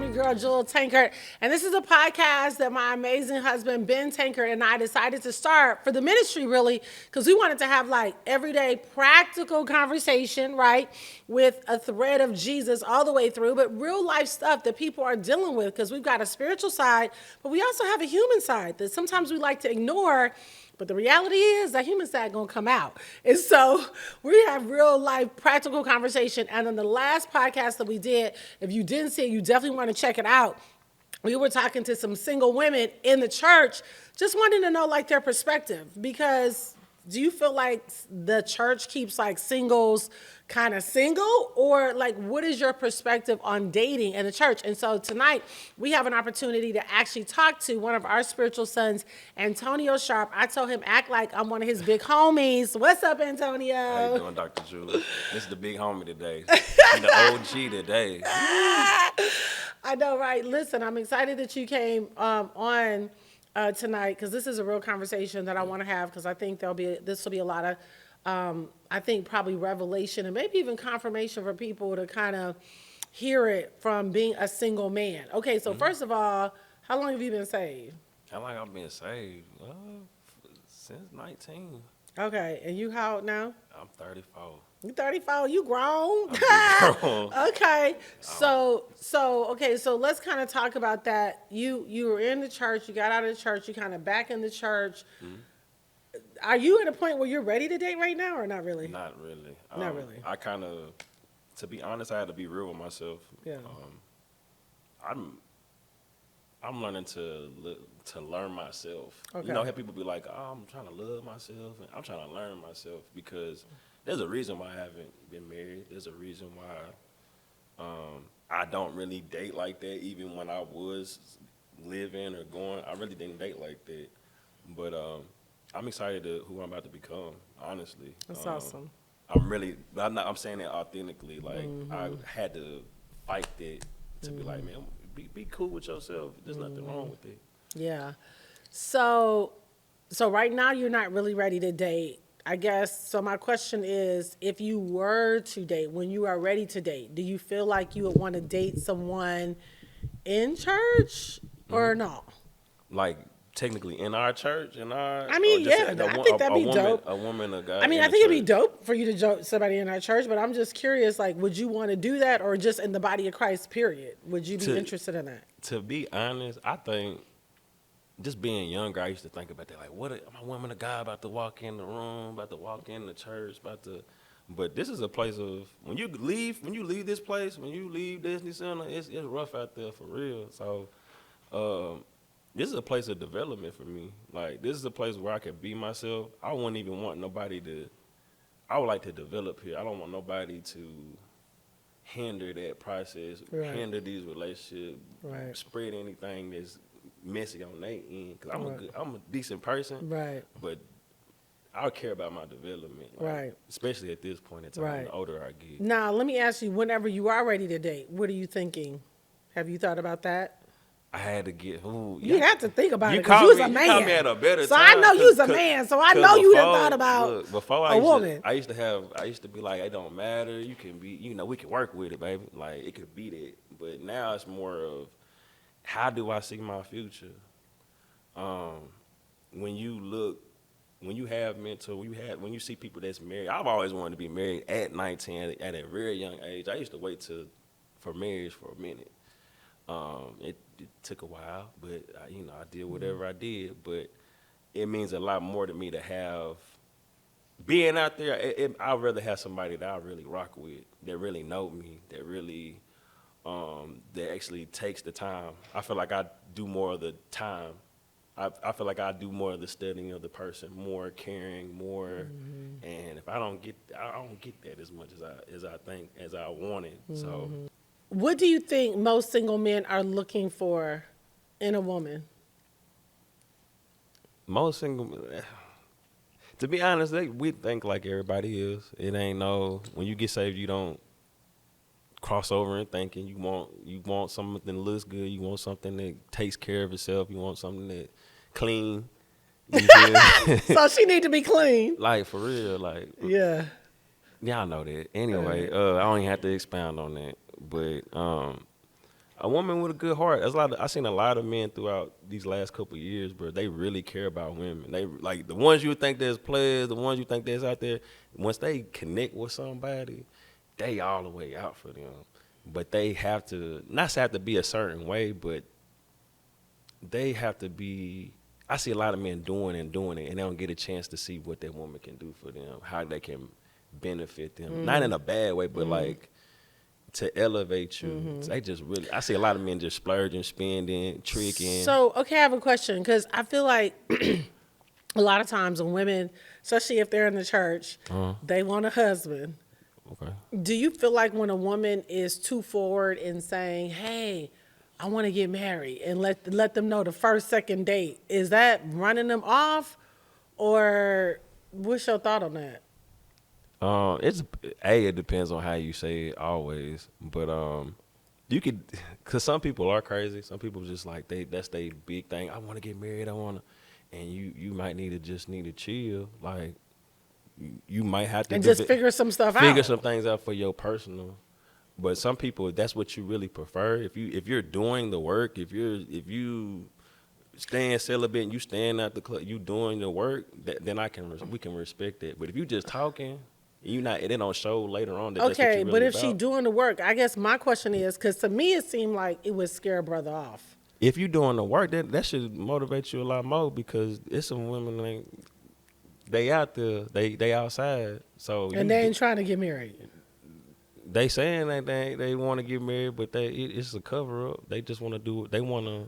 your girl, Jewel Tankard. And this is a podcast that my amazing husband, Ben Tankard, and I decided to start for the ministry, really, because we wanted to have like everyday practical conversation, right, with a thread of Jesus all the way through, but real life stuff that people are dealing with, because we've got a spiritual side, but we also have a human side that sometimes we like to ignore. But the reality is that human side gonna come out. And so we have real life practical conversation. And on the last podcast that we did, if you didn't see it, you definitely want to check it out. We were talking to some single women in the church, just wanting to know like their perspective. Because do you feel like the church keeps like singles kind of single, or like what is your perspective on dating in the church? And so tonight we have an opportunity to actually talk to one of our spiritual sons, Antonio Sharp. I told him act like I'm one of his big homies. What's up, Antonio? How you doing, Dr. Jewel? This is the big homie today. The OG today. I know, right? Listen, I'm excited that you came on tonight, because this is a real conversation that I want to have, because I think this will be a lot of I think probably revelation and maybe even confirmation for people to kind of hear it from being a single man. Okay, so first of all, how long have you been saved? How long I've been saved? Since 19. Okay, and you how old now? I'm 34. You 34, you grown. I'm grown. Okay, so let's kind of talk about that. You were in the church, you got out of the church, you kind of back in the church. Are you at a point where you're ready to date right now, or not really? Not really. Not really. I kind of, to be honest, I had to be real with myself. Yeah. I'm learning to learn myself. Okay. You know, how people be like, "Oh, I'm trying to love myself," and I'm trying to learn myself, because there's a reason why I haven't been married. There's a reason why I don't really date like that. Even when I was living or going, I really didn't date like that. But I'm excited to who I'm about to become, honestly. That's awesome. I'm saying that authentically. Like, I had to fight that to be like, man, be cool with yourself. There's nothing wrong with it. Yeah. So right now you're not really ready to date, I guess. So my question is, if you were to date, when you are ready to date, do you feel like you would want to date someone in church or no? Like, technically in our church, I mean, yeah, I think that'd be dope. A woman, a guy. I mean, I think it'd be dope for you to date somebody in our church, but I'm just curious, like, would you want to do that, or just in the body of Christ, period? Would you be interested in that? To be honest, I think just being younger, I used to think about that. Like, what am I, woman, a guy about to walk in the room, about to walk in the church, But this is a place of, when you leave this place, when you leave Disney Center, it's rough out there for real. So, this is a place of development for me. Like, this is a place where I can be myself. I wouldn't even want nobody I would like to develop here. I don't want nobody to hinder that process, hinder these relationships, spread anything that's messy on their end. Because I'm a decent person, but I care about my development, especially at this point in time, the older I get. Now, let me ask you, whenever you are ready to date, what are you thinking? Have you thought about that? I had to get You had to think about it, because you was a man. You caught me at a better so time. I know you was a man, so I know you done thought about a woman. I used to be like, it don't matter. You can be, we can work with it, baby. Like, it could be that. But now it's more of, how do I see my future? When you see people that's married, I've always wanted to be married at 19, at a very young age. I used to wait for marriage for a minute. It took a while, but I did whatever I did. But it means a lot more to me to have, being out there. I'd rather have somebody that I really rock with, that really know me, that really, that actually takes the time. I feel like I do more of the time. I feel like I do more of the studying of the person, more caring, more, and if I don't get that as much as I wanted. So. What do you think most single men are looking for in a woman? Most single men, to be honest, we think like everybody is. It ain't when you get saved, you don't cross over and thinking you want something that looks good, you want something that takes care of itself, you want something that clean. So she need to be clean. Like, for real, like. Yeah. Y'all know that. Anyway, I don't even have to expound on that. But A woman with a good heart. That's a lot. I seen a lot of men throughout these last couple of years, bro. They really care about women. They like the ones you think there's players, the ones you think there's out there. Once they connect with somebody, they all the way out for them. But they have to not have to be a certain way, but they have to be. I see a lot of men doing it, and they don't get a chance to see what that woman can do for them, how they can benefit them. Not in a bad way, but like to elevate you. They just really. I see a lot of men just splurging, spending, tricking. So, okay, I have a question because I feel like a lot of times when women, especially if they're in the church, they want a husband. Okay. Do you feel like when a woman is too forward in saying, "Hey, I want to get married," and let them know the first, second date, is that running them off, or what's your thought on that? It depends on how you say it always, but you could, cause some people are crazy. Some people just like that's their big thing. I want to get married. And you might need to chill. Like you might have to And just figure some stuff out. Figure some things out for your personal. But some people, that's what you really prefer. If you're doing the work, if you staying celibate and you staying at the club, you doing the work, then we can respect it. But if you just talking, it don't show later on that. Okay, that's what you really but if about. she doing the work, I guess my question is, because to me it seemed like it would scare a brother off. If you doing the work, that should motivate you a lot more, because it's some women like they out there, they outside, so And they ain't trying to get married. They saying that they want to get married, but it's a cover up. They just want to do it. They want to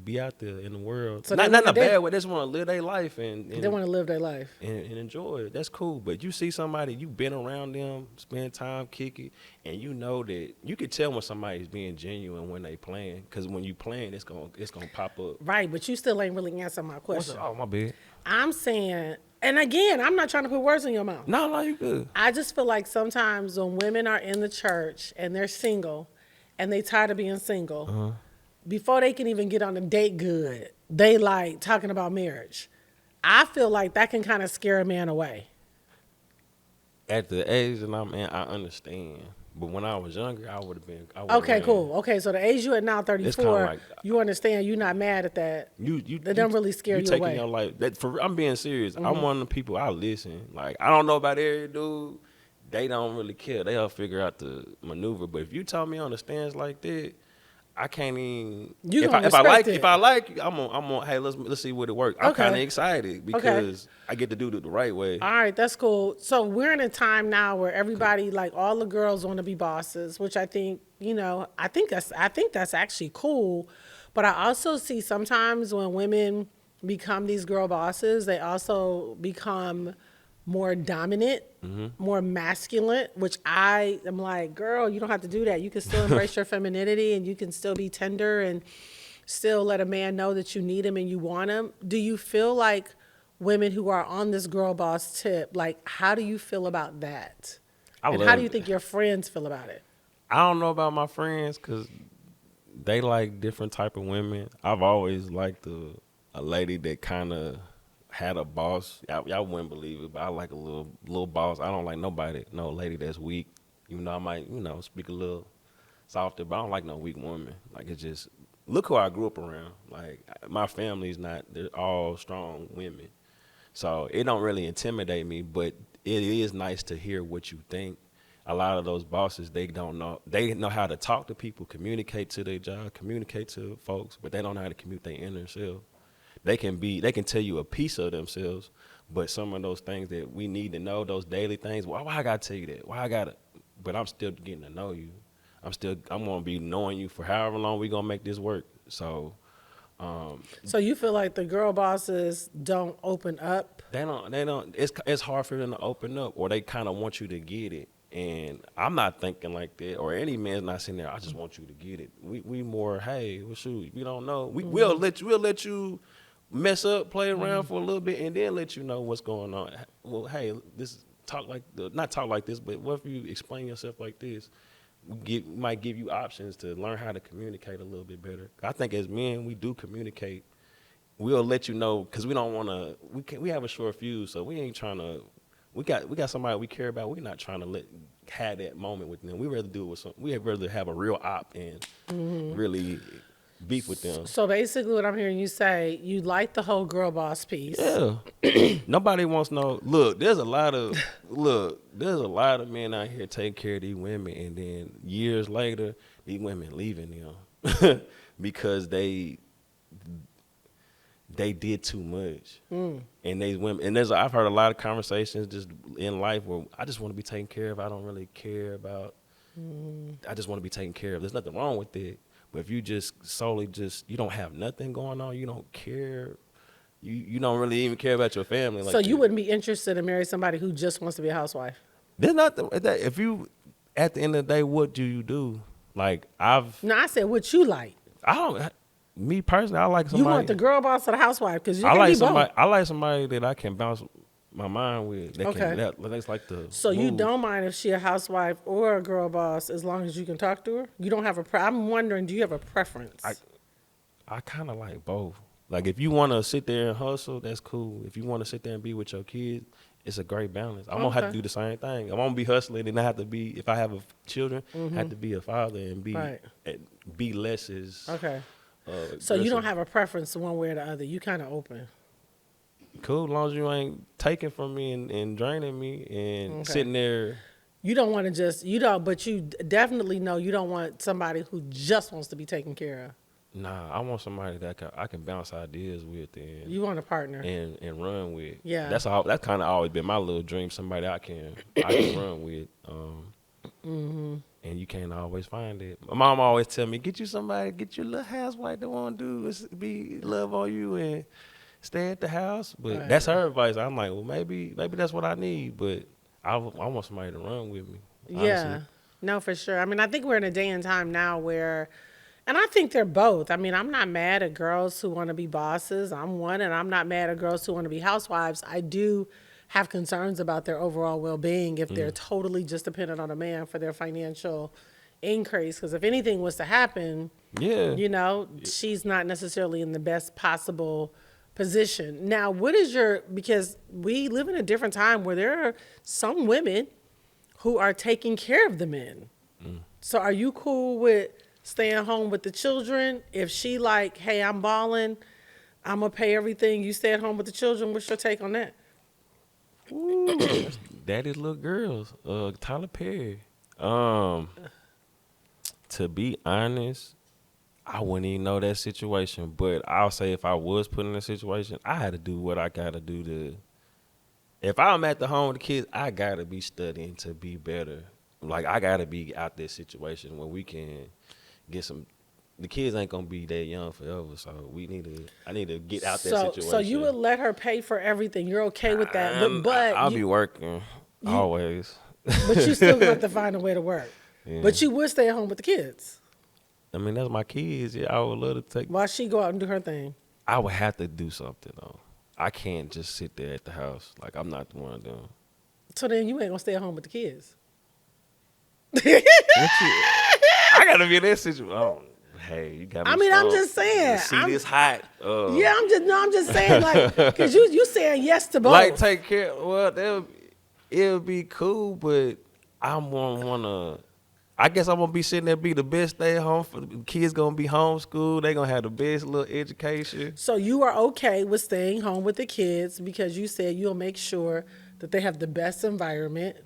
be out there in the world. So not in a bad way. They just want to live their life and they want to live their life and enjoy it. That's cool. But you see somebody, you been around them, spend time, kick it, and you know that you can tell when somebody's being genuine when they playing. Because when you playing, it's gonna pop up. Right, but you still ain't really answering my question. Oh, my bad. I'm saying, and again, I'm not trying to put words in your mouth. No, you good. I just feel like sometimes when women are in the church and they're single and they tired of being single, before they can even get on a date good, they like talking about marriage. I feel like that can kind of scare a man away. At the age that I'm in, I understand. But when I was younger, I would have been. Okay, cool. Okay, so the age you at now, 34, like, you understand. You're not mad at that. That don't really scare you taking away. Your life. I'm being serious. I'm one of the people. I listen. Like, I don't know about every dude. They don't really care. They'll figure out the maneuver. But if you tell me on the stands like that, I can't even. If I like you, I'm on. Hey, let's see what it works. I'm kind of excited because I get to do it the right way. All right, that's cool. So we're in a time now where everybody, like all the girls, want to be bosses, which I think, I think that's actually cool. But I also see sometimes when women become these girl bosses, they also become more dominant, more masculine, which I am like, girl, you don't have to do that. You can still embrace your femininity and you can still be tender and still let a man know that you need him and you want him. Do you feel like women who are on this girl boss tip, like, how do you feel about that? And how do you think your friends feel about it? I don't know about my friends because they like different type of women. I've always liked a lady that kind of had a boss. Y'all wouldn't believe it, but I like a little boss. I don't like no lady that's weak. Even though I might, speak a little softer, but I don't like no weak woman. Like, it's just, look who I grew up around. Like, my family's they're all strong women. So it don't really intimidate me, but it is nice to hear what you think. A lot of those bosses, they know how to talk to people, communicate to their job, communicate to folks, but they don't know how to communicate in themselves. They can tell you a piece of themselves, but some of those things that we need to know, those daily things, why I gotta tell you that? But I'm still getting to know you. I'm gonna be knowing you for however long we gonna make this work. So so you feel like the girl bosses don't open up? They don't it's hard for them to open up, or they kinda want you to get it. And I'm not thinking like that, or any man's not sitting there, I just want you to get it. We more, hey, well, shoot, we don't know. We'll let you mess up, play around for a little bit, and then let you know what's going on. Well, hey, not talk like this, but what if you explain yourself like this? We might give you options to learn how to communicate a little bit better. I think as men, we do communicate. We'll let you know, because we don't want to. We have a short fuse, so we ain't trying to we got somebody we care about. We're not trying to have that moment with them. We rather do it with some. We rather have a real op and really beef with them. So basically, what I'm hearing you say, you like the whole girl boss piece. Yeah. Nobody wants no. Look, there's a lot of men out here taking care of these women, and then years later, these women leaving them because they did too much. And these women, and I've heard a lot of conversations just in life where I just want to be taken care of. I don't really care about. I just want to be taken care of. There's nothing wrong with it. But if you just solely you don't have nothing going on, you don't care, you don't really even care about your family. Like So you wouldn't be interested in marrying somebody who just wants to be a housewife? There's nothing that if you, at the end of the day, what do you do? Like No, I said what you like. Me personally, I like somebody. You want the girl boss or the housewife? Because you I can like be somebody. both. I like somebody that I can bounce my mind with. That's like the. So you don't mind if she a housewife or a girl boss as long as you can talk to her? You don't have I'm wondering, do you have a preference? I kind of like both. Like if you want to sit there and hustle, that's cool. If you want to sit there and be with your kids, it's a great balance. I'm gonna have to do the same thing. I'm gonna be hustling, and I have to be. If I have children, I have to be a father and be less as. Okay. So you don't have a preference one way or the other. You kind of open. Cool, as long as you ain't taking from me and draining me and sitting there. You don't want to but you definitely know you don't want somebody who just wants to be taken care of. Nah, I want somebody that I can bounce ideas with and you want a partner and run with. Yeah, that's kind of always been my little dream. Somebody I can run with. And you can't always find it. My mom always tell me, get you a little housewife that want to do is be love on you and stay at the house. But that's her advice. I'm like, well, maybe that's what I need. But I want somebody to run with me. Honestly. Yeah, no, for sure. I mean, I think we're in a day and time now where, and I think they're both. I mean, I'm not mad at girls who want to be bosses. I'm one, and I'm not mad at girls who want to be housewives. I do have concerns about their overall well-being if they're totally just dependent on a man for their financial increase. Because if anything was to happen, she's not necessarily in the best possible position. Now, because we live in a different time where there are some women who are taking care of the men. So are you cool with staying home with the children? If she like, hey, I'm balling, I'm going to pay everything, you stay at home with the children, what's your take on that? Ooh, Daddy's Little Girls, Tyler Perry. To be honest, I wouldn't even know that situation, but I'll say if I was put in a situation, I had to do what I got to do to. If I'm at the home with the kids, I got to be studying to be better. Like, I got to be out this situation where we can get some. The kids ain't going to be that young forever, so I need to get out that situation. So you would let her pay for everything. You're okay with that. But I'll be working always. But you still have to find a way to work. Yeah. But you would stay at home with the kids. I mean, that's my kids. Yeah, I would love to take. While she go out and do her thing. I would have to do something, though. I can't just sit there at the house. Like, I'm not the one of them. So then you ain't going to stay at home with the kids. I got to be in that situation. Oh, hey, you got me. I mean, I'm just saying. The seat is hot. Yeah, I'm just saying, like, because you saying yes to both. Like, take care. Well, it'll be cool, but I'm going to want to. I guess I'm going to be sitting there, be the best stay at home. For the kids going to be homeschooled. They going to have the best little education. So you are okay with staying home with the kids because you said you'll make sure that they have the best environment.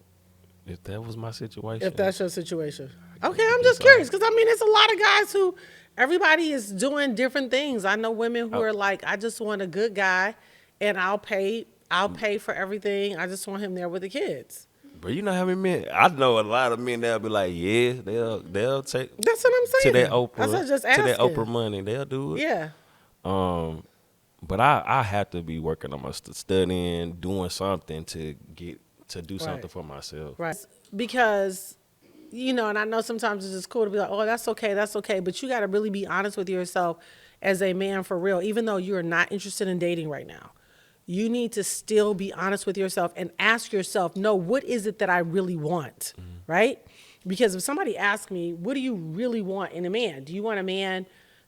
If that was my situation. If that's your situation. Okay, I'm just curious because, I mean, it's a lot of guys who, everybody is doing different things. I know women who are like, I just want a good guy and I'll pay for everything. I just want him there with the kids. But you know how many men? I know a lot of men that'll be like, yeah, they'll take. That's what I'm saying. To that Oprah, That's what just asking. to that Oprah money, they'll do it. Yeah. But I have to be working on my studying, doing something to do something for myself. Right. Because, and I know sometimes it's just cool to be like, oh, that's okay. But you got to really be honest with yourself as a man for real, even though you're not interested in dating right now. You need to still be honest with yourself and ask yourself, no, what is it that I really want, right? Because if somebody asks me, what do you really want in a man? Do you want a man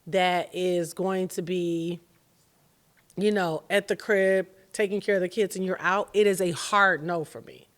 that is going to be, at the crib, taking care of the kids and you're out, it is a hard no for me.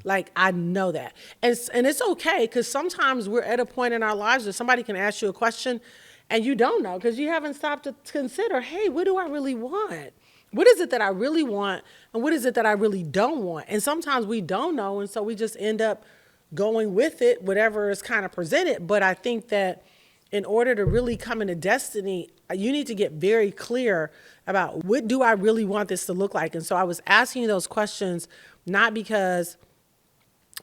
Like, I know that. And it's okay, because sometimes we're at a point in our lives that somebody can ask you a question and you don't know because you haven't stopped to consider, hey, what do I really want? What is it that I really want? And what is it that I really don't want? And sometimes we don't know. And so we just end up going with it, whatever is kind of presented. But I think that in order to really come into destiny, you need to get very clear about what do I really want this to look like? And so I was asking you those questions, not because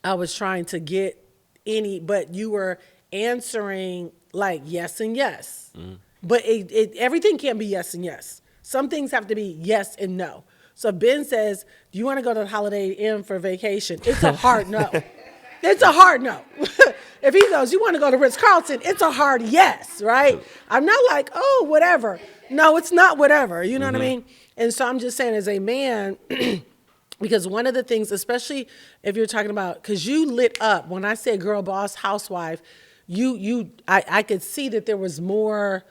I was trying to get any, but you were answering like yes and yes. But everything can't be yes and yes. Some things have to be yes and no. So Ben says, do you want to go to the Holiday Inn for vacation? It's a hard no. It's a hard no. If he goes, you want to go to Ritz-Carlton? It's a hard yes, right? I'm not like, oh, whatever. No, it's not whatever. You know what I mean? And so I'm just saying, as a man, because one of the things, especially if you're talking about, because you lit up when I said girl boss housewife, I could see that there was more,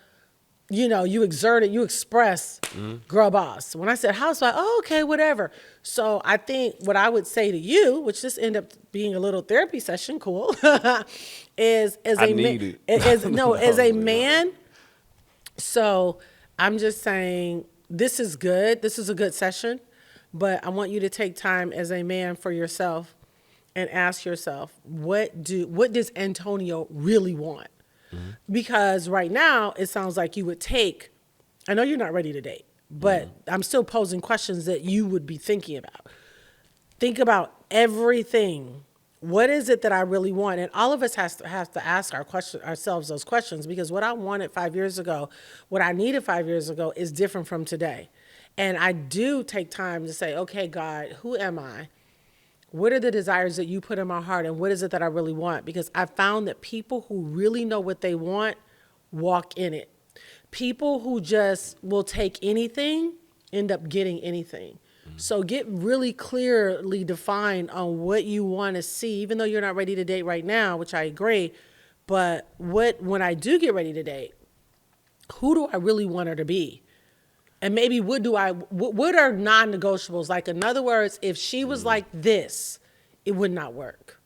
you expressed girl boss. When I said housewife, oh, okay, whatever. So I think what I would say to you, which this ended up being a little therapy session, cool, is as a man. So I'm just saying, this is good. This is a good session. But I want you to take time as a man for yourself and ask yourself, what does Antonio really want? Because right now it sounds like you would take, I know you're not ready to date, but I'm still posing questions that you would be thinking about. Think about everything. What is it that I really want? And all of us have to ask ourselves those questions, because what I wanted 5 years ago, what I needed 5 years ago is different from today. And I do take time to say, okay, God, who am I? What are the desires that you put in my heart? And what is it that I really want? Because I found that people who really know what they want walk in it. People who just will take anything end up getting anything. So get really clearly defined on what you want to see, even though you're not ready to date right now, which I agree. But when I do get ready to date, who do I really want her to be? And maybe what are non-negotiables? Like, in other words, if she was like this, it would not work.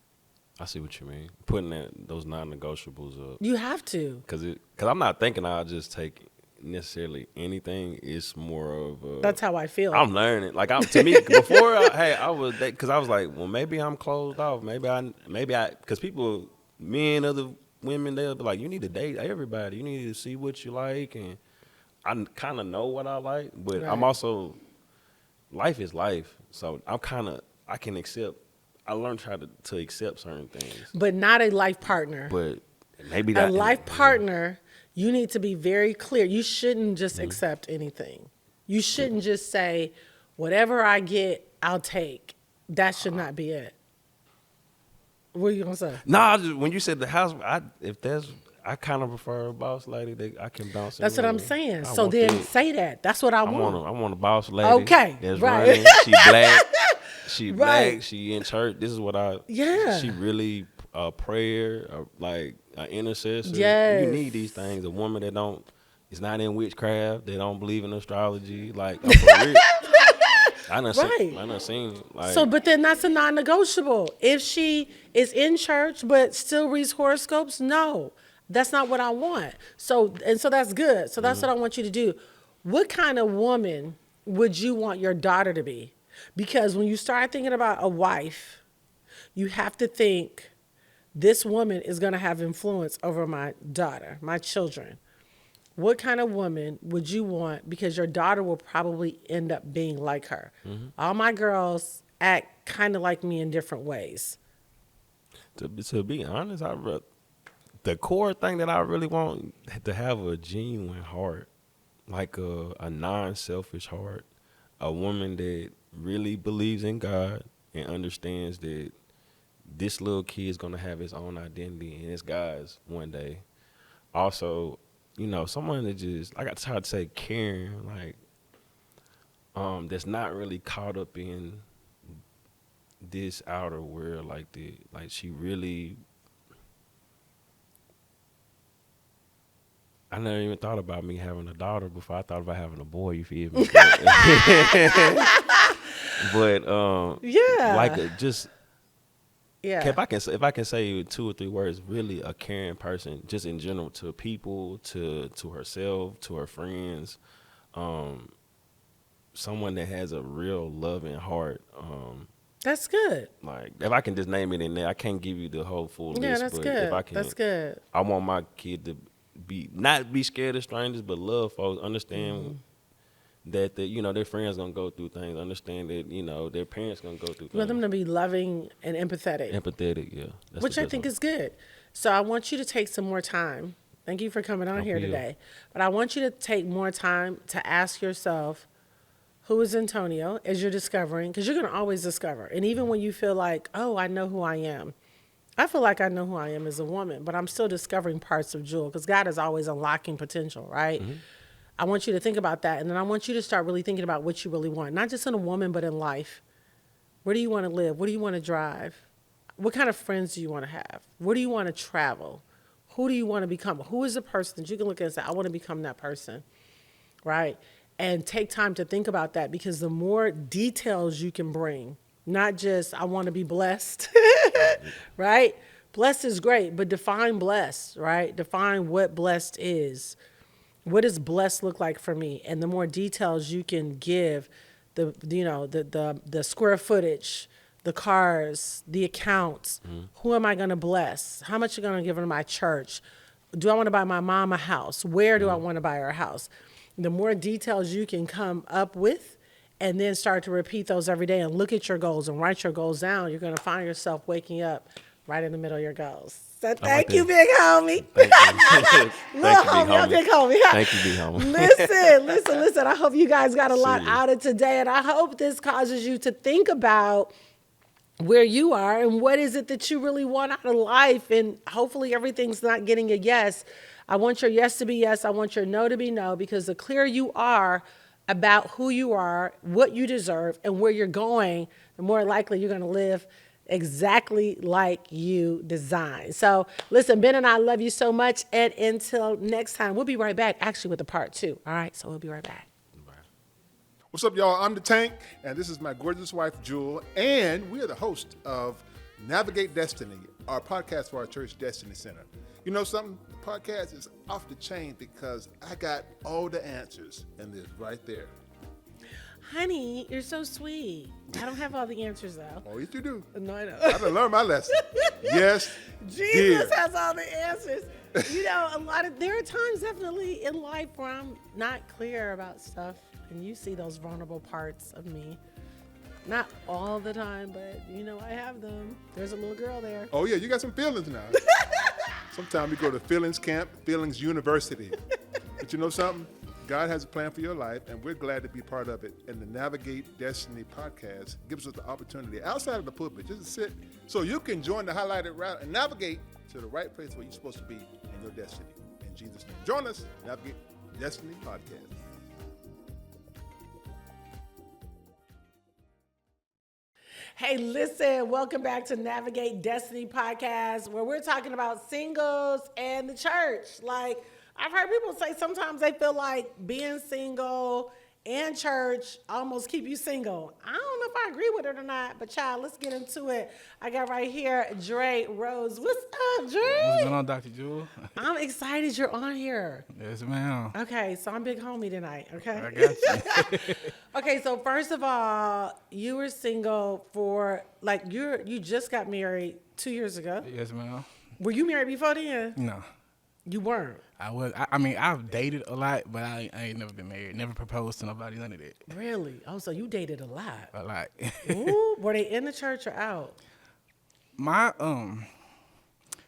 I see what you mean. Putting those non-negotiables up. You have to. Because I'm not thinking I'll just take necessarily anything. It's more of a... That's how I feel. I'm learning. Like, to me, before, I was... Because I was like, well, maybe I'm closed off. Maybe I... Because people, men, other women, they'll be like, you need to date everybody. You need to see what you like, and... I kind of know what I like, but right. I'm also, life is life. So I can accept, I learned how to accept certain things. But not a life partner. But maybe that. A life partner, you need to be very clear. You shouldn't just accept anything. You shouldn't just say, whatever I get, I'll take. That should not be it. What are you going to say? No, when you said the house, I kind of prefer a boss lady that I can bounce. That's what I'm saying. So then say that. That's what I want. I want a boss lady. Okay, that's right. Running. She black. She right. black. She in church. This is what I. Yeah. She really a prayer, like an intercessor. Yes. You need these things. A woman that is not in witchcraft. They don't believe in astrology. Like, I'm for real. I done seen it. Like, so, but then that's a non-negotiable. If she is in church but still reads horoscopes, no. That's not what I want. So that's good. So that's what I want you to do. What kind of woman would you want your daughter to be? Because when you start thinking about a wife, you have to think, this woman is going to have influence over my daughter, my children. What kind of woman would you want? Because your daughter will probably end up being like her. All my girls act kind of like me in different ways. To be honest, the core thing that I really want, to have a genuine heart, like a non-selfish heart, a woman that really believes in God and understands that this little kid is going to have his own identity and it's God's one day. Also, someone that just, like I tried to say, caring, like, that's not really caught up in this outer world like she really... I never even thought about me having a daughter before I thought about having a boy, you feel me? But Yeah. like just Yeah. if I can say 2 or 3 words, really a caring person, just in general, to people, to herself, to her friends, someone that has a real loving heart. That's good. Like if I can just name it in there, I can't give you the whole full Yeah, list, that's but good. if I can, That's good. I want my kid to not be scared of strangers, but love folks, understand that their friends gonna go through things, understand that their parents gonna go through You want them things. to be loving and empathetic, Empathetic, yeah, that's which the I best think one. is good. So I want you to take some more time. Thank you for coming on here Okay, yeah. today. But I want you to take more time to ask yourself, who is Antonio as you're discovering? Because you're going to always discover. And even when you feel like, oh, I know who I am. I feel like I know who I am as a woman, but I'm still discovering parts of Jewel because God is always unlocking potential, right? I want you to think about that. And then I want you to start really thinking about what you really want, not just in a woman, but in life. Where do you want to live? What do you want to drive? What kind of friends do you want to have? Where do you want to travel? Who do you want to become? Who is the person that you can look at and say, I want to become that person, right? And take time to think about that, because the more details you can bring, not just, I want to be blessed, right? Blessed is great, but define blessed, right? Define what blessed is. What does blessed look like for me? And the more details you can give, the square footage, the cars, the accounts, who am I going to bless? How much are you going to give to my church? Do I want to buy my mom a house? Where do I want to buy her a house? The more details you can come up with, and then start to repeat those every day and look at your goals and write your goals down, you're going to find yourself waking up right in the middle of your goals. So thank you, big homie. Thank you. Little Thank you, homie, I'm big homie. Thank you, big homie. Listen. I hope you guys got a lot Serious. out of today, and I hope this causes you to think about where you are and what is it that you really want out of life. And hopefully everything's not getting a yes. I want your yes to be yes. I want your no to be no, because the clearer you are about who you are, what you deserve, and where you're going, the more likely you're going to live exactly like you designed. So listen, Ben and I love you so much. And until next time, we'll be right back, actually, with a part 2. All right, so we'll be right back. What's up, y'all? I'm the Tank, and this is my gorgeous wife, Jewel, and we are the host of Navigate Destiny, our podcast for our church Destiny Center. You know something? The podcast is off the chain because I got all the answers, and they're right there. Honey, you're so sweet. I don't have all the answers, though. Oh, yes, you do. No, I know. I done learned my lesson. Yes, Jesus dear. has all the answers. You know, there are times definitely in life where I'm not clear about stuff, and you see those vulnerable parts of me. Not all the time, but I have them. There's a little girl there. Oh, yeah, you got some feelings now. Sometimes we go to Feelings Camp, Feelings University. But you know something? God has a plan for your life, and we're glad to be part of it. And the Navigate Destiny podcast gives us the opportunity outside of the pulpit just to sit so you can join the highlighted route and navigate to the right place where you're supposed to be in your destiny. In Jesus' name. Join us, Navigate Destiny podcast. Hey, listen, welcome back to Navigate Destiny podcast, where we're talking about singles and the church. Like, I've heard people say sometimes they feel like being single and church almost keep you single. I don't know if I agree with it or not, but child, let's get into it. I got right here Dre Rose. What's up, Dre? What's going on, Dr. Jewel? I'm excited you're on here. Yes, ma'am. Okay, so I'm big homie tonight, okay? I got you. Okay, so first of all, you were single for, you just got married 2 years ago. Yes, ma'am. Were you married before then? No, You weren't. I was. I mean, I've dated a lot, but I ain't never been married. Never proposed to nobody. None of that. Really? Oh, so you dated a lot. A lot. Ooh, were they in the church or out? My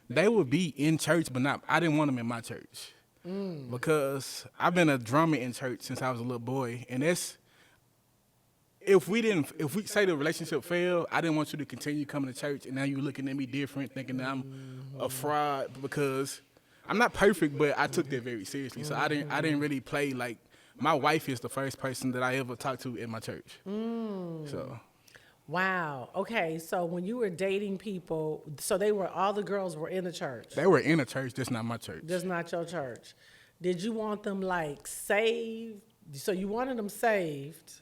they would be in church, but not. I didn't want them in my church because I've been a drummer in church since I was a little boy, and that's. If we say the relationship failed, I didn't want you to continue coming to church, and now you're looking at me different, thinking that I'm a fraud because I'm not perfect, but I took that very seriously. So I didn't really play like my wife is the first person that I ever talked to in my church. So Wow. Okay, so when you were dating people, so all the girls were in the church, they were in a church, just not my church. just not your church. Did you want them saved? So you wanted them saved,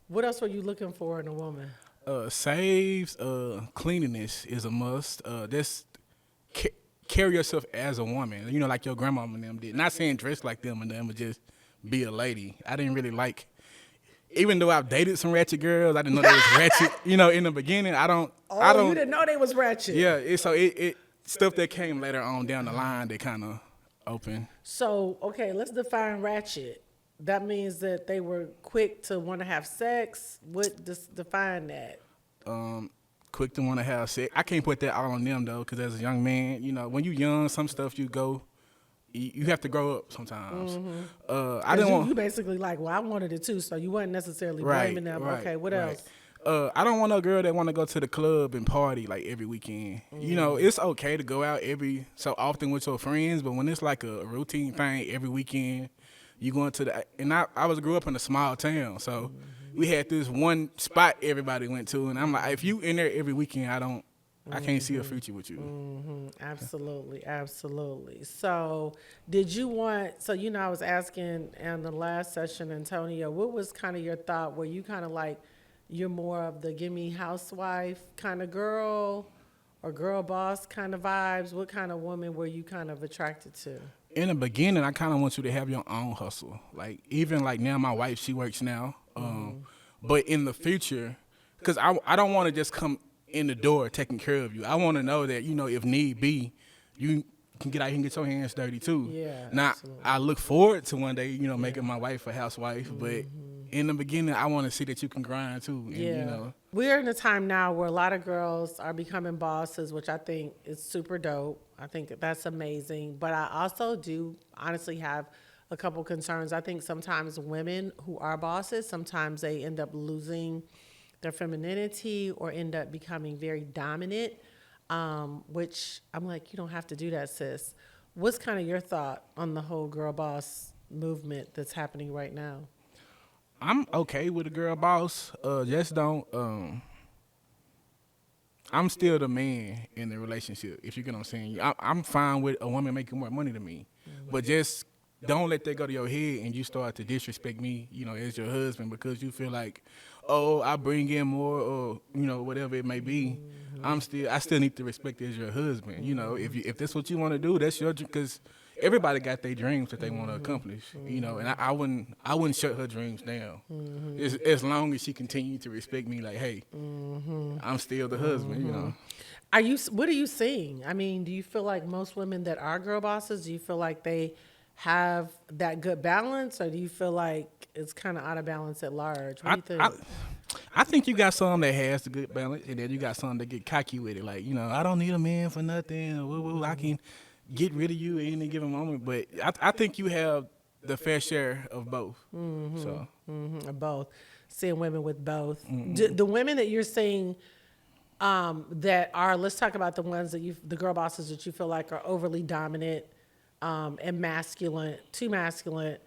What else were you looking for in a woman? Saves, cleanliness is a must. Just carry yourself as a woman. You know, like your grandmama and them did. Not saying dress like them and them, but just be a lady. I didn't really like, even though I've dated some ratchet girls, I didn't know they was ratchet. You know, in the beginning, I don't. You didn't know they was ratchet. Yeah, it stuff that came later on down the line that kind of open. So, okay, let's define ratchet. That means that they were quick to want to have sex. What does define that? Quick to want to have sex. I can't put that all on them though, because as a young man, you know, when you young, some stuff you have to grow up sometimes. I didn't want. You basically like, well, I wanted it too, so you weren't necessarily blaming them. Right, Okay, what right. else? I don't want a girl that want to go to the club and party like every weekend. You know, it's okay to go out every so often with your friends, but when it's like a routine thing every weekend, you going to the. And I grew up in a small town, so we had this one spot everybody went to, and I'm like, if you in there every weekend, I can't see a future with you. Absolutely, absolutely. So, I was asking in the last session, Antonio, what was kind of your thought? Were you kind of like, you're more of the gimme housewife kind of girl or girl boss kind of vibes? What kind of woman were you kind of attracted to? In the beginning, I kind of want you to have your own hustle. Like, even like now, my wife, she works now. But in the future, because I don't want to just come in the door taking care of you. I want to know that, you know, if need be, you can get out here and get your hands dirty too. Yeah, now, absolutely. I look forward to one day, you know, making my wife a housewife. But in the beginning, I want to see that you can grind too. And, Yeah. you know. We're in a time now where a lot of girls are becoming bosses, which I think is super dope. I think that's amazing. But I also do honestly have a couple concerns. I think sometimes women who are bosses, sometimes they end up losing their femininity or end up becoming very dominant, which I'm like, you don't have to do that, sis. What's kind of your thought on the whole girl boss movement that's happening right now? I'm okay with a girl boss. Just don't. I'm still the man in the relationship. If you get what I'm saying, I'm fine with a woman making more money than me, but just don't let that go to your head and you start to disrespect me, you know, as your husband because you feel like, oh, I bring in more, or you know, whatever it may be. I still need to respect you as your husband. You know, if that's what you want to do, that's your dream. Because everybody got their dreams that they want to accomplish. You know, and I wouldn't shut her dreams down. As long as she continued to respect me, like, hey, I'm still the husband. You know. What are you seeing? I mean, do you feel like most women that are girl bosses, do you feel like they have that good balance, or do you feel like it's kind of out of balance at large? What do you think? I think you got some that has the good balance, and then you got some that get cocky with it. Like, you know, I don't need a man for nothing. I can get rid of you at any given moment. But I think you have the fair share of both. So Both. Seeing women with both. The women that you're seeing that are, let's talk about the ones that the girl bosses that you feel like are overly dominant and masculine, too masculine.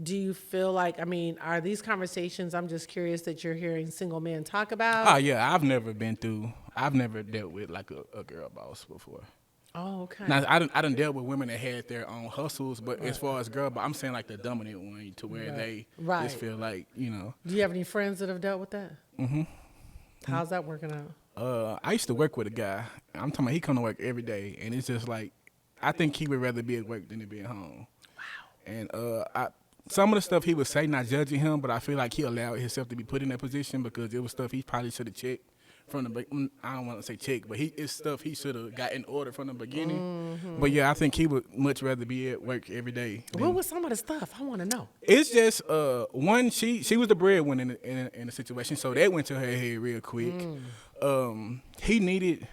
Do you feel like, I mean, are these conversations, I'm just curious, that you're hearing single men talk about? Oh, yeah, I've never dealt with like a girl boss before. Oh, okay. Now, I done dealt with women that had their own hustles, but as far as girl, but I'm saying like the dominant one to where they just feel like, you know. Do you have any friends that have dealt with that? How's that working out? I used to work with a guy. I'm talking about he come to work every day, and it's just like, I think he would rather be at work than to be at home. Wow. And some of the stuff he would say, not judging him, but I feel like he allowed himself to be put in that position because it was stuff he probably should have checked from the. I don't want to say check, but it's stuff he should have got in order from the beginning. But yeah, I think he would much rather be at work every day. What was some of the stuff? I want to know. It's just one. She was the breadwinner in the situation, so that went to her head real quick. He needed.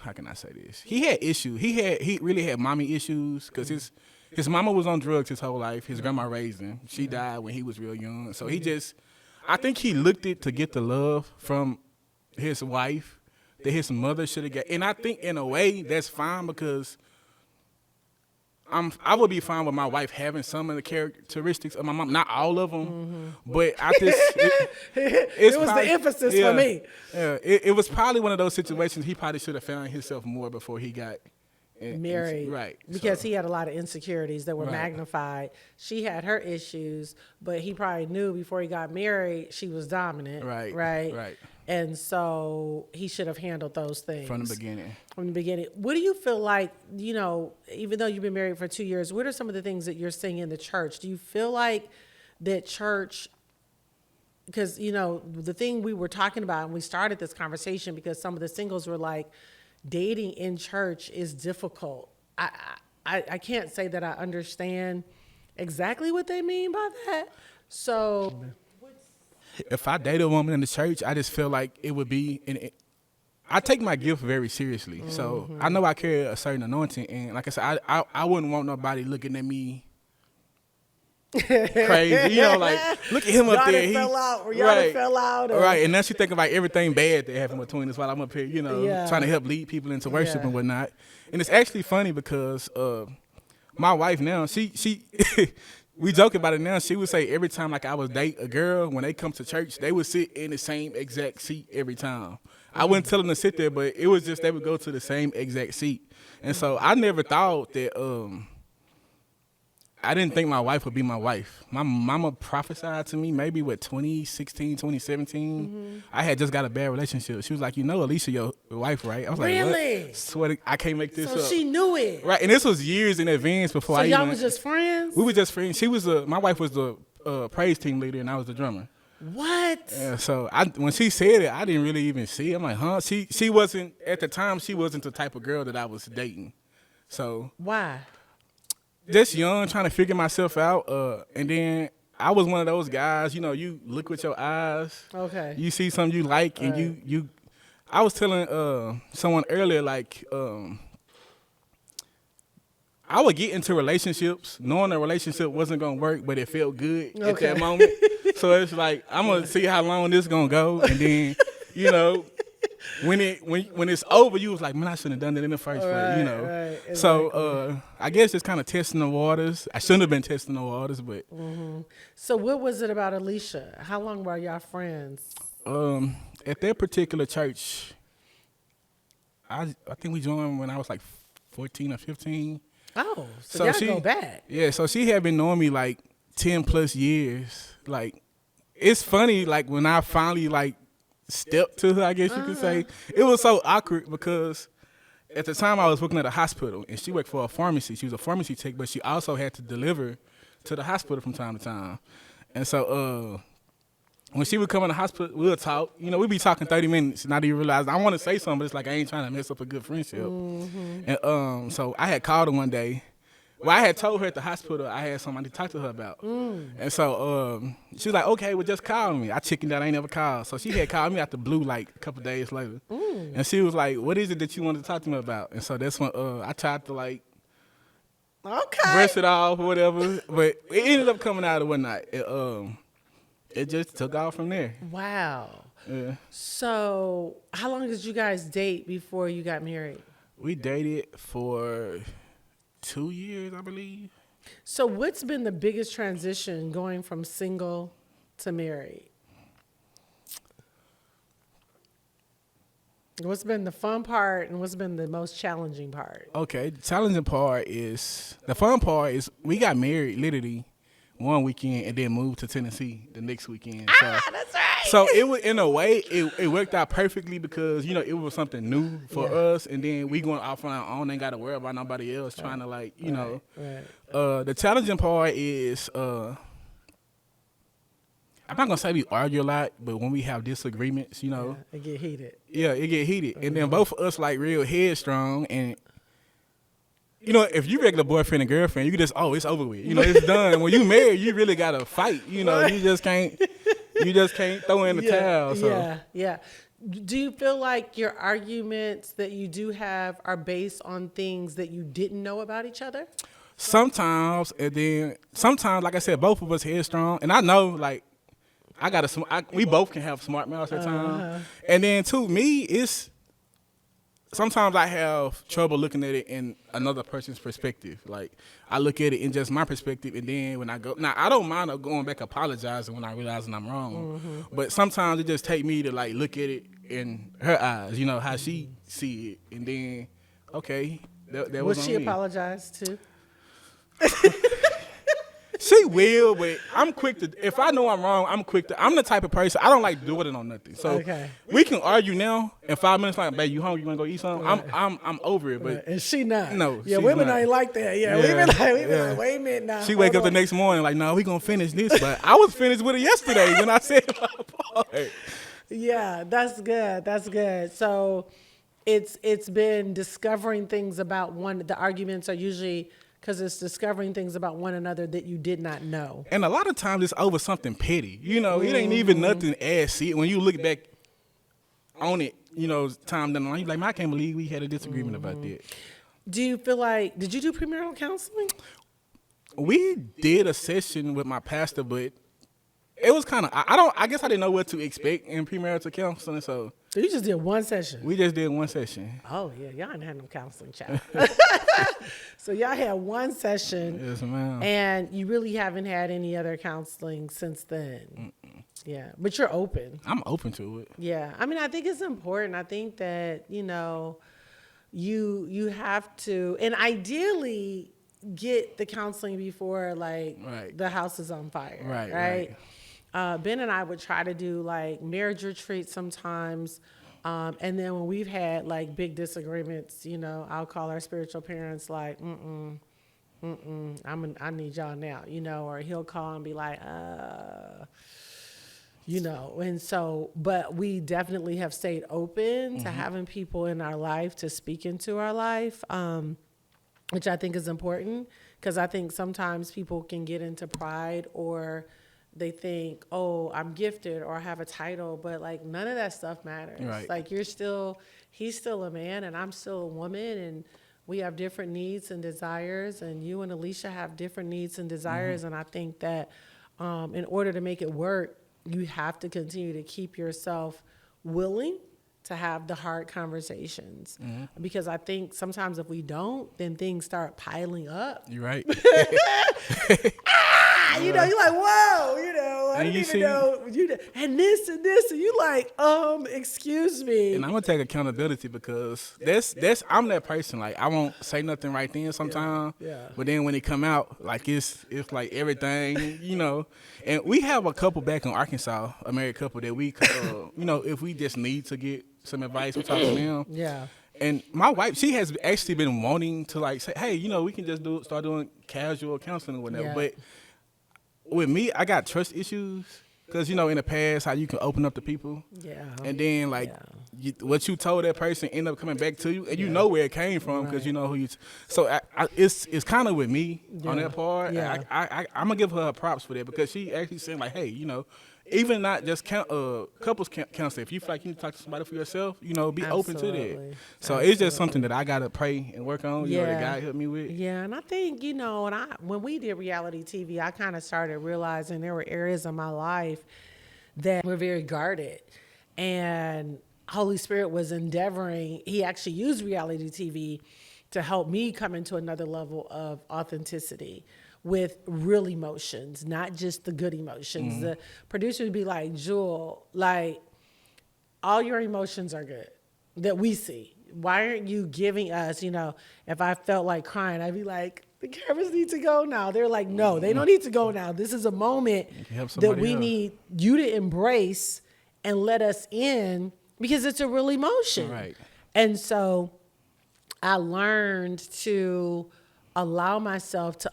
How can I say this? He had issues. He really had mommy issues because his mama was on drugs his whole life. His grandma raised him. She died when he was real young. So I think he looked it to get the love from his wife that his mother should have got. And I think in a way that's fine because I would be fine with my wife having some of the characteristics of my mom, not all of them, but I just it was the emphasis for me. Yeah, it was probably one of those situations he probably should have found himself more before he got married, right? because So, he had a lot of insecurities that were Right. magnified. She had her issues, but he probably knew before he got married she was dominant, Right, right, right. and so he should have handled those things from the beginning. From the beginning. What do you feel like? Even though you've been married for 2 years, what are some of the things that you're seeing in the church? Do you feel like that church? Because the thing we were talking about, and we started this conversation because some of the singles were like, dating in church is difficult. I can't say that I understand exactly what they mean by that. So If I date a woman in the church, I just feel like it would be. I take my gift very seriously, so I know I carry a certain anointing, and like I said, I wouldn't want nobody looking at me crazy, like look at him up y'all there. done fell out, or y'all right, done fell out, or- right, and now she thinking about everything bad that happened between us while I'm up here, Yeah. trying to help lead people into worship Yeah. and whatnot. And it's actually funny because my wife now, she we joke about it now. She would say every time like I was date a girl, when they come to church, they would sit in the same exact seat every time. I wouldn't tell them to sit there, but it was just they would go to the same exact seat. And so I never thought that I didn't think my wife would be my wife. My mama prophesied to me maybe 2016, 2017. I had just got a bad relationship. She was like, Alicia, your wife, right? I was like, Really? what? Swear to, I can't make this So up. she knew it. Right, and this was years in advance before So I y'all even. was just friends? We were just friends. She was my wife was the praise team leader, and I was the drummer. What? Yeah, so when she said it, I didn't really even see it. I'm like, huh? She wasn't at the time. She wasn't the type of girl that I was dating. So Why? just young, trying to figure myself out. And then I was one of those guys. You look with your eyes. Okay. You see something you like, and you. I was telling someone earlier, like. I would get into relationships knowing the relationship wasn't gonna work, but it felt good at that moment. So it's like I'm gonna see how long this gonna go, and then when it's over, you was like, man, I shouldn't have done it in the first place, Right, exactly. So I guess it's kind of testing the waters. I shouldn't have been testing the waters, but So what was it about Alicia? How long were y'all friends? at that particular church, I think we joined when I was like 14 or 15. Oh, so y'all go back. Yeah, so she had been knowing me like 10 plus years. Like, it's funny, like when I finally like stepped to her, I guess you could say, it was so awkward because at the time I was working at a hospital and she worked for a pharmacy. She was a pharmacy tech, but she also had to deliver to the hospital from time to time. And so when she would come in the hospital, we'll talk. We'd be talking 30 minutes, not even realize I want to say something, but it's like I ain't trying to mess up a good friendship. And so I had called her one day. Well, I had told her at the hospital I had something to talk to her about. And so she was like, okay, well, just call me. I chickened out. I ain't never called. So she had called me out the blue like a couple days later. And she was like, what is it that you wanted to talk to me about? And so that's when I tried to like brush it off or whatever. But it ended up coming out or whatnot. It just took off from there. Wow. Yeah. So how long did you guys date before you got married? We dated for 2 years, I believe. So what's been the biggest transition going from single to married? What's been the fun part and what's been the most challenging part? Okay, the challenging part is, the fun part is we got married literally one weekend and then moved to Tennessee the next weekend. So, That's right. so it was, in a way, it worked out perfectly because, it was something new for us, and then we going off on our own, ain't got to worry about nobody else trying to like, Right. The challenging part is, I'm not gonna say we argue a lot, but when we have disagreements, It get heated. yeah, it get heated. And then both of us like real headstrong, and if you regular boyfriend and girlfriend, you can just, it's over with. It's done. When you married, you really gotta fight. You just can't throw in the towel. So. Yeah. Do you feel like your arguments that you do have are based on things that you didn't know about each other? Sometimes, and then sometimes, like I said, both of us headstrong, and I know like we both can have smart mouths at times. And then to me, it's sometimes I have trouble looking at it in another person's perspective. Like I look at it in just my perspective, and then when I go, now I don't mind going back apologizing when I realize I'm wrong. But sometimes it just take me to like look at it in her eyes, how she see it, and then okay, That Will was on she me. apologize too? She will, but I'm quick to. If I know I'm wrong, I'm quick to. I'm the type of person I don't like doing it on nothing. So Okay. we can argue now. In 5 minutes, like, babe, you hungry? You wanna go eat something? I'm over it. But And she not. No, Yeah, she's women not. ain't like that. Yeah, Yeah, we be yeah. like, wait a minute now. she wake hold up the on. next morning like, no, we gonna finish this. But I was finished with it yesterday when I said my part. Yeah, that's good. That's good. So it's been discovering things about one. The arguments are usually because it's discovering things about one another that you did not know. And a lot of times it's over something petty. You know, it ain't even nothing as see. When you look back on it, you know, time down the line, you like, man, I can't believe we had a disagreement about that. Do you feel like, did you do premarital counseling? We did a session with my pastor, but it was kind of, I guess I didn't know what to expect in premarital counseling, so So you just did one session? we just did one session. Oh, yeah. Y'all didn't have no counseling, child. So y'all had one session. Yes, ma'am. And you really haven't had any other counseling since then. Yeah. But you're open. I'm open to it. Yeah. I mean, I think it's important. I think that, you know, you have to, and ideally get the counseling before like Right. the house is on fire. Right. Ben and I would try to do like marriage retreats sometimes. And then when we've had like big disagreements, you know, I'll call our spiritual parents like, I need y'all now, you know, or he'll call and be like, you know, and so, but we definitely have stayed open to having people in our life to speak into our life, which I think is important because I think sometimes people can get into pride or they think, oh, I'm gifted or I have a title, but like none of that stuff matters. Right. Like he's still a man and I'm still a woman and we have different needs and desires and you and Alicia have different needs and desires. And I think that in order to make it work, you have to continue to keep yourself willing to have the hard conversations. Because I think sometimes if we don't, then things start piling up. You're right. You know, you're like, whoa, you know, I And didn't you even see- know and this, and you like, excuse me. And I'm gonna take accountability because that's I'm that person. Like I won't say nothing right then sometimes. Yeah. But then when it come out, like it's like everything, you know. And we have a couple back in Arkansas, a married couple that we, you know, if we just need to get some advice, we talk to them. Yeah. And my wife, she has actually been wanting to like say, hey, you know, we can just start doing casual counseling or whatever. Yeah. But with me, I got trust issues because, you know, in the past, how you can open up to people. Yeah. And then, like, what you told that person end up coming back to you, and you know where it came from because you know who you. So it's kind of with me on that part. Yeah. I'm gonna give her props for that because she actually said like, hey, you know, even not just couples counseling. If you feel like you need to talk to somebody for yourself, you know, be open to that. Absolutely. So it's just something that I gotta pray and work on. You know, that God helped me with. Yeah, and I think, you know, when we did reality TV, I kind of started realizing there were areas of my life that were very guarded. And Holy Spirit was endeavoring, he actually used reality TV to help me come into another level of authenticity with real emotions, not just the good emotions. The producer would be like, Jewel, like, all your emotions are good that we see. Why aren't you giving us, you know, if I felt like crying, I'd be like, the cameras need to go now. They're like, no, they don't need to go now. This is a moment help that somebody we else. need you to embrace and let us in because it's a real emotion. Right. And so I learned to allow myself to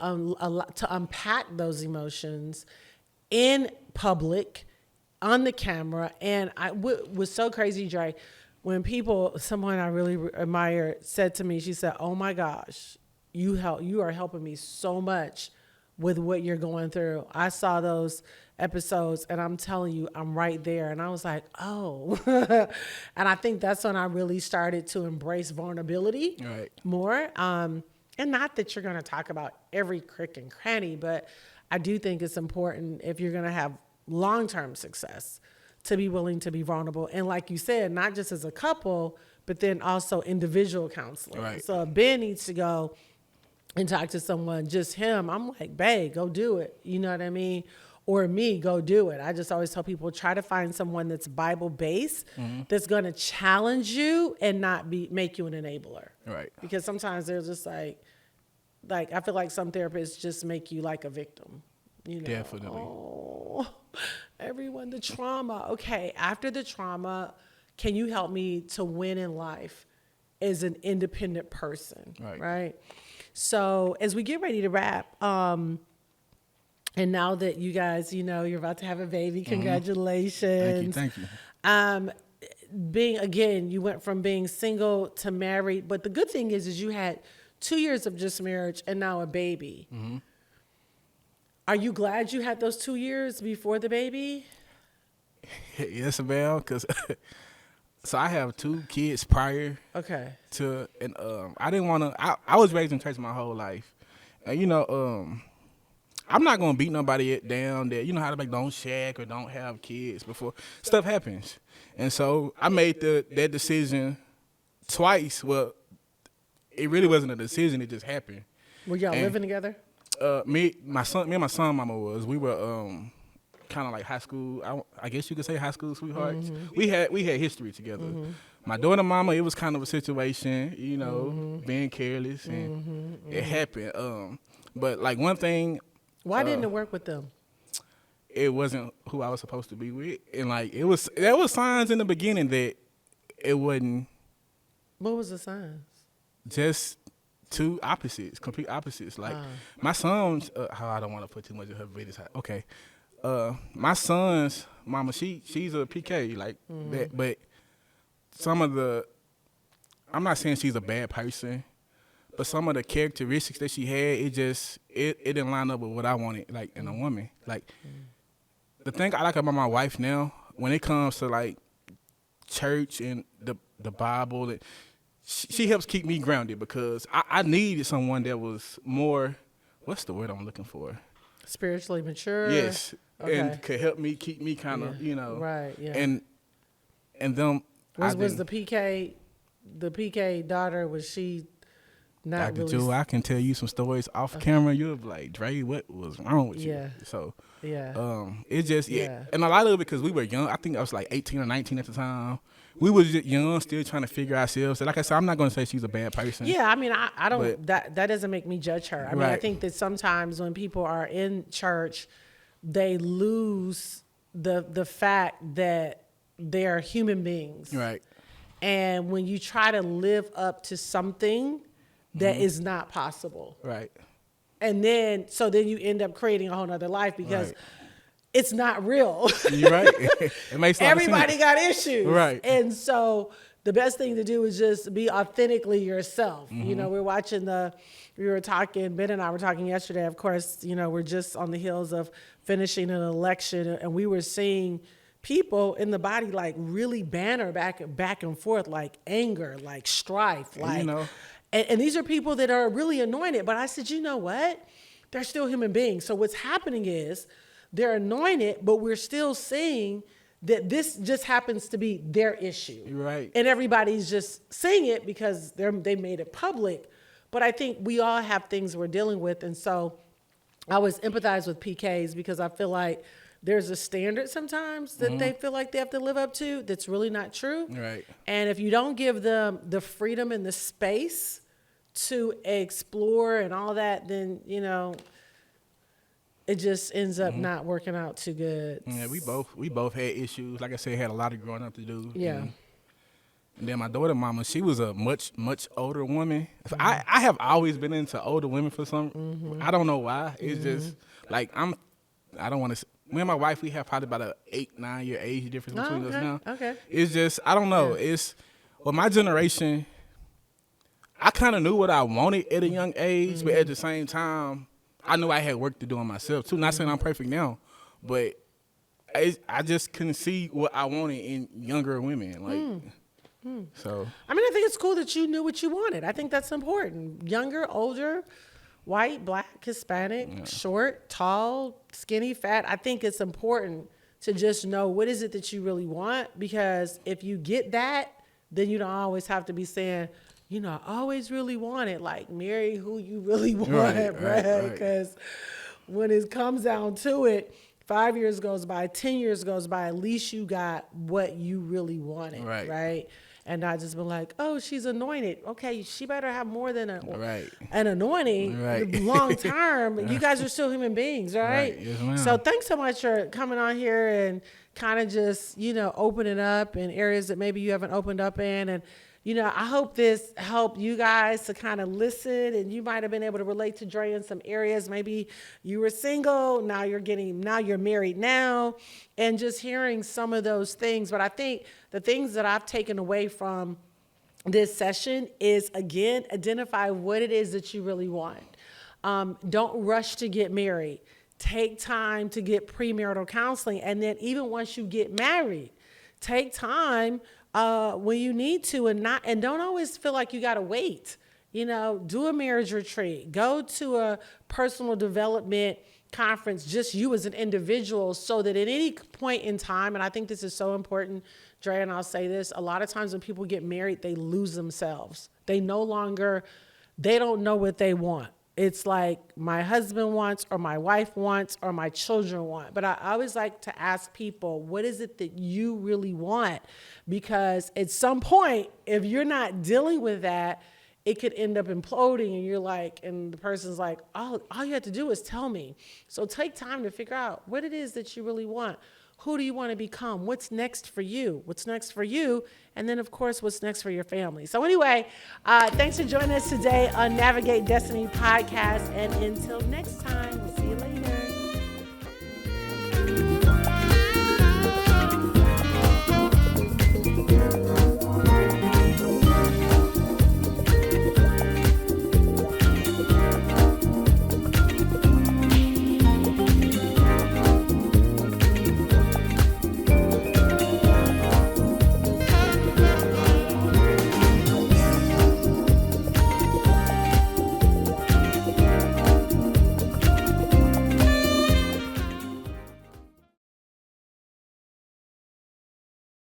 unpack those emotions in public, on the camera. And was so crazy, Dre, when someone I really admire said to me, she said, oh my gosh, you are helping me so much with what you're going through. I saw those episodes and I'm telling you, I'm right there. And I was like, oh. And I think that's when I really started to embrace vulnerability more. And not that you're going to talk about every crick and cranny, but I do think it's important if you're going to have long-term success to be willing to be vulnerable. And like you said, not just as a couple, but then also individual counseling. Right. So if Ben needs to go and talk to someone, just him, I'm like, babe, go do it. You know what I mean? or me, go do it. I just always tell people, try to find someone that's Bible-based, that's going to challenge you and not make you an enabler. Right. Because sometimes they're just like I feel like some therapists just make you like a victim. You know? Definitely. Oh, everyone, the trauma. Okay, after the trauma, can you help me to win in life as an independent person? Right? So as we get ready to wrap, and now that you guys, you're about to have a baby, congratulations. Thank you. You went from being single to married, but the good thing is you had 2 years of just marriage and now a baby. Are you glad you had those 2 years before the baby? Yes, ma'am, because so I have 2 kids prior to, and I didn't want to, I was raised in church my whole life. And, I'm not going to beat nobody down that, how to don't shack or don't have kids before stuff happens. And so I made that decision twice. Well, it really wasn't a decision. It just happened. Were y'all living together? Me and my son mama we were kind of like high school. I guess you could say high school sweethearts. We had history together. My daughter mama, it was kind of a situation, being careless, and it happened. But like one thing. Why didn't it work with them? It wasn't who I was supposed to be with, and like there was signs in the beginning that it wasn't. What was the signs? Just 2 opposites, complete opposites. Like my son's, I don't want to put too much of her business. Okay, my son's mama, she's a PK like that, but some of I'm not saying she's a bad person. But some of the characteristics that she had, it didn't line up with what I wanted, like in a woman. Like the thing I like about my wife now, when it comes to like church and the Bible, she helps keep me grounded because I needed someone that was more, what's the word I'm looking for? Spiritually mature. Yes, and could help me keep me kind of, Right. Yeah. And them. Was the PK daughter? Was she? Not Dr. really. Jewel, I can tell you some stories off camera. You'll be like, Dre, what was wrong with you? Yeah. So, it just, and a lot of it because we were young. I think I was like 18 or 19 at the time. We was just young, still trying to figure ourselves. So like I said, I'm not going to say she's a bad person. Yeah, I mean, I don't, that doesn't make me judge her. I mean, I think that sometimes when people are in church, they lose the fact that they're human beings. Right. And when you try to live up to something that is not possible. Right. And then you end up creating a whole nother life because it's not real. You're right. It makes a lot of sense. Everybody got issues. Right. And so the best thing to do is just be authentically yourself. Ben and I were talking yesterday, of course, we're just on the heels of finishing an election and we were seeing people in the body like really banter back and forth, like anger, like strife, like and these are people that are really anointed. But I said, you know what? They're still human beings. So what's happening is they're anointed, but we're still seeing that this just happens to be their issue. Right. And everybody's just saying it because they made it public. But I think we all have things we're dealing with. And so I always empathize with PKs because I feel like there's a standard sometimes that they feel like they have to live up to that's really not true. Right. And if you don't give them the freedom and the space to explore and all that, then, it just ends up not working out too good. Yeah, we both had issues. Like I said, had a lot of growing up to do. Yeah. And then my daughter mama, she was a much older woman. I have always been into older women for some. I don't know why. It's just like I don't want to. Me and my wife, we have probably about a 8-9 year age difference between us now. Okay. It's just I don't know. Yeah. My generation. I kind of knew what I wanted at a young age, but at the same time, I knew I had work to do on myself too. Not saying I'm perfect now, but I just couldn't see what I wanted in younger women. So. I mean, I think it's cool that you knew what you wanted. I think that's important. Younger, older, white, black, Hispanic, short, tall, skinny, fat. I think it's important to just know what is it that you really want, because if you get that, then you don't always have to be saying, I always really wanted, like, marry who you really want, right? Because when it comes down to it, 5 years goes by, 10 years goes by, at least you got what you really wanted, right? And not just been like, oh, she's anointed. Okay, she better have more than an anointing long term. You guys are still human beings, right? Yes, ma'am. So thanks so much for coming on here and kind of just, opening up in areas that maybe you haven't opened up in. And, I hope this helped you guys to kind of listen, and you might have been able to relate to Dre in some areas. Maybe you were single, now you're married now, and just hearing some of those things. But I think the things that I've taken away from this session is, again, identify what it is that you really want. Don't rush to get married. Take time to get premarital counseling. And then even once you get married, take time when you need to, and don't always feel like you got to wait. Do a marriage retreat, go to a personal development conference, just you as an individual, so that at any point in time, and I think this is so important, Dre, and I'll say this, a lot of times when people get married, they lose themselves. They don't know what they want. It's like my husband wants, or my wife wants, or my children want. But I always like to ask people, what is it that you really want? Because at some point, if you're not dealing with that, it could end up imploding, and you're like, and the person's like, all you have to do is tell me. So take time to figure out what it is that you really want. Who do you want to become? What's next for you? What's next for you? And then, of course, what's next for your family? So anyway, thanks for joining us today on Navigate Destiny Podcast. And until next time, we'll see you later.